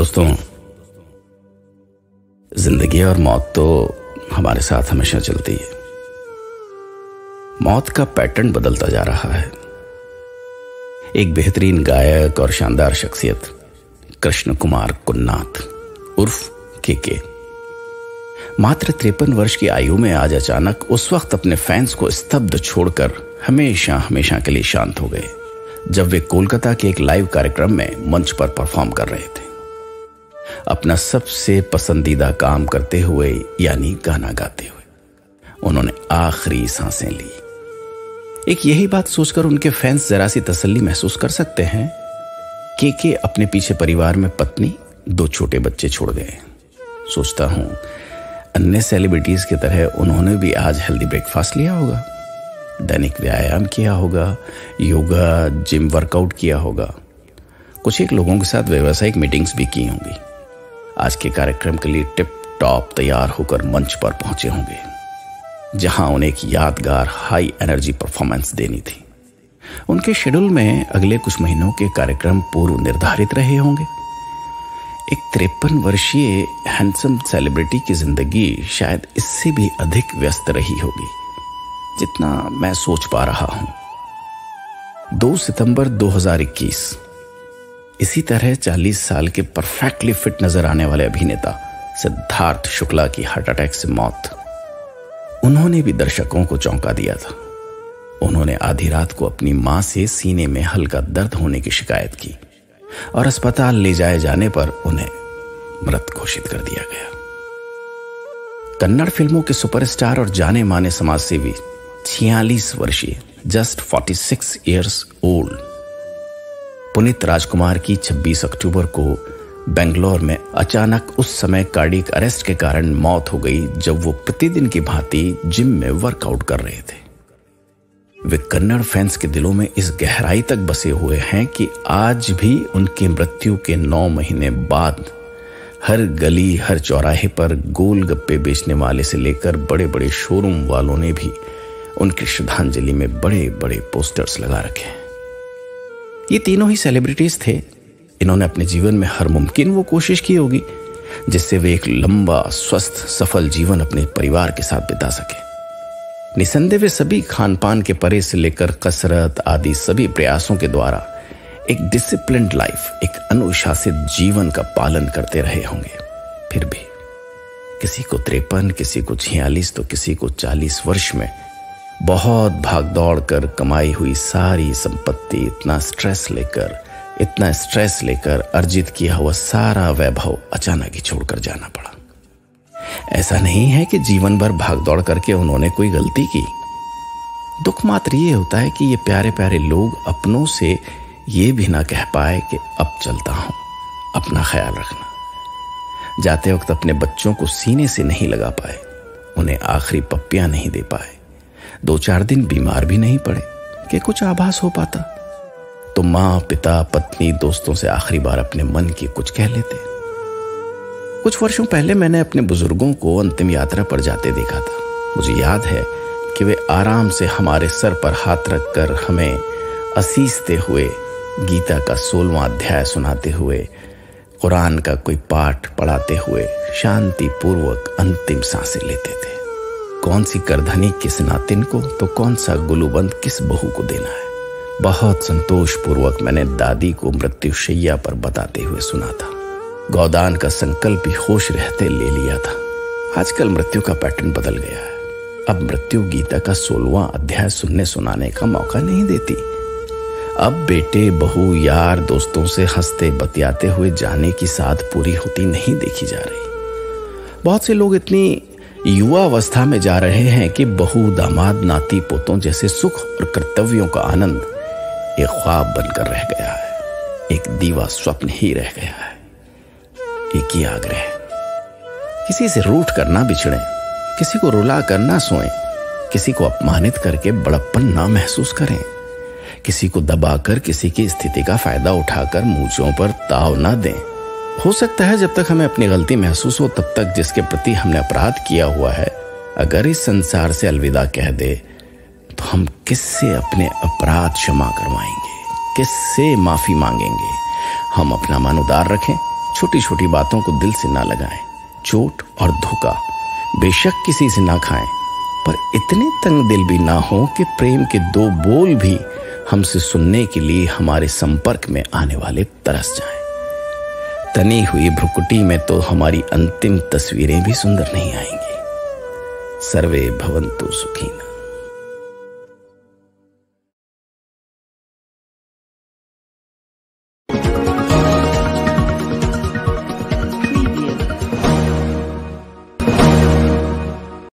दोस्तों, जिंदगी और मौत तो हमारे साथ हमेशा चलती है। मौत का पैटर्न बदलता जा रहा है। एक बेहतरीन गायक और शानदार शख्सियत कृष्ण कुमार कुन्नाथ उर्फ के मात्र 53 वर्ष की आयु में आज अचानक उस वक्त अपने फैंस को स्तब्ध छोड़कर हमेशा हमेशा के लिए शांत हो गए, जब वे कोलकाता के एक लाइव कार्यक्रम में मंच पर परफॉर्म कर रहे थे, अपना सबसे पसंदीदा काम करते हुए यानी गाना गाते हुए। उन्होंने आखिरी सांसें ली। एक यही बात सोचकर उनके फैंस जरा सी तसल्ली महसूस कर सकते हैं के अपने पीछे परिवार में पत्नी, 2 छोटे बच्चे छोड़ गए। सोचता हूं अन्य सेलिब्रिटीज की तरह उन्होंने भी आज हेल्दी ब्रेकफास्ट लिया होगा, दैनिक व्यायाम किया होगा, योगा, जिम वर्कआउट किया होगा, कुछ एक लोगों के साथ व्यावसायिक मीटिंग्स भी की होंगी। आज के कार्यक्रम के लिए टिप टॉप तैयार होकर मंच पर पहुंचे होंगे, जहां उन्हें एक यादगार हाई एनर्जी परफॉर्मेंस देनी थी। उनके शेड्यूल में अगले कुछ महीनों के कार्यक्रम पूर्व निर्धारित रहे होंगे। एक 53 वर्षीय हैंडसम सेलिब्रिटी की जिंदगी शायद इससे भी अधिक व्यस्त रही होगी जितना मैं सोच पा रहा हूं। 2 सितंबर 2021 इसी तरह 40 साल के परफेक्टली फिट नजर आने वाले अभिनेता सिद्धार्थ शुक्ला की हार्ट अटैक से मौत। उन्होंने भी दर्शकों को चौंका दिया था। उन्होंने आधी रात को अपनी मां से सीने में हल्का दर्द होने की शिकायत की और अस्पताल ले जाए जाने पर उन्हें मृत घोषित कर दिया गया। कन्नड़ फिल्मों के सुपरस्टार और जाने माने समाजसेवी 46 वर्षीय जस्ट 46 इयर्स ओल्ड पुनीत राजकुमार की 26 अक्टूबर को बेंगलोर में अचानक उस समय कार्डियक अरेस्ट के कारण मौत हो गई, जब वो प्रतिदिन की भांति जिम में वर्कआउट कर रहे थे। वे कन्नड़ फैंस के दिलों में इस गहराई तक बसे हुए हैं कि आज भी उनकी मृत्यु के 9 महीने बाद हर गली, हर चौराहे पर गोलगप्पे बेचने वाले से लेकर बड़े बड़े शोरूम वालों ने भी उनकी श्रद्धांजलि में बड़े बड़े पोस्टर्स लगा रखे हैं। ये तीनों ही सेलिब्रिटीज थे। इन्होंने अपने जीवन में हर मुमकिन वो कोशिश की होगी जिससे वे एक लंबा, स्वस्थ, सफल जीवन अपने परिवार के साथ बिता सके। निसंदेह वे सभी खान पान के परे से लेकर कसरत आदि सभी प्रयासों के द्वारा एक डिसिप्लिन्ड लाइफ, एक अनुशासित जीवन का पालन करते रहे होंगे। फिर भी किसी को 53, किसी को 46 तो किसी को 40 वर्ष में बहुत भाग दौड़ कर कमाई हुई सारी संपत्ति, इतना स्ट्रेस लेकर अर्जित किया हुआ सारा वैभव अचानक ही छोड़कर जाना पड़ा। ऐसा नहीं है कि जीवन भर भाग दौड़ करके उन्होंने कोई गलती की। दुख मात्र ये होता है कि ये प्यारे प्यारे लोग अपनों से ये भी ना कह पाए कि अब चलता हूं, अपना ख्याल रखना। जाते वक्त अपने बच्चों को सीने से नहीं लगा पाए, उन्हें आखिरी पप्पियां नहीं दे पाए, 2-4 दिन बीमार भी नहीं पड़े कि कुछ आभास हो पाता तो मां, पिता, पत्नी, दोस्तों से आखिरी बार अपने मन की कुछ कह लेते। कुछ वर्षों पहले मैंने अपने बुजुर्गों को अंतिम यात्रा पर जाते देखा था। मुझे याद है कि वे आराम से हमारे सर पर हाथ रखकर हमें असीसते हुए गीता का 16वां अध्याय सुनाते हुए, कुरान का कोई पाठ पढ़ाते हुए शांति पूर्वक अंतिम सांसें लेते थे। कौन सी करधनी किस नातिन को तो कौन सा गुलूबंद किस बहू को देना है। बहुत संतोष पूर्वक मैंने दादी को मृत्युशैया पर बताते हुए सुना था। गोदान का संकल्प भी होश रहते ले लिया था। आजकल मृत्यु का पैटर्न बदल गया है। अब मृत्यु गीता का 16वां अध्याय सुनने सुनाने का मौका नहीं देती। अब बेटे, बहू, यार, दोस्तों से हंसते बतियाते हुए जाने की साध पूरी होती नहीं देखी जा रही। बहुत से लोग इतनी युवा अवस्था में जा रहे हैं कि बहू, दामाद, नाती, पोतों जैसे सुख और कर्तव्यों का आनंद एक ख्वाब बनकर रह गया है, एक दीवा स्वप्न ही रह गया है। एक ही आग्रह, किसी से रूठ कर ना बिछड़े, किसी को रुला कर ना सोएं, किसी को अपमानित करके बड़प्पन ना महसूस करें, किसी को दबाकर किसी की स्थिति का फायदा उठाकर मूंछों पर ताव ना दें। हो सकता है जब तक हमें अपनी गलती महसूस हो तब तक जिसके प्रति हमने अपराध किया हुआ है अगर इस संसार से अलविदा कह दे तो हम किससे अपने अपराध क्षमा करवाएंगे, किससे माफी मांगेंगे। हम अपना मन उदार रखें, छोटी छोटी बातों को दिल से ना लगाएं। चोट और धोखा बेशक किसी से ना खाएं, पर इतने तंग दिल भी ना हो कि प्रेम के दो बोल भी हमसे सुनने के लिए हमारे संपर्क में आने वाले तरस जाएं। तनी हुई भ्रुकुटी में तो हमारी अंतिम तस्वीरें भी सुंदर नहीं आएंगी। सर्वे भवन्तु सुखिनः।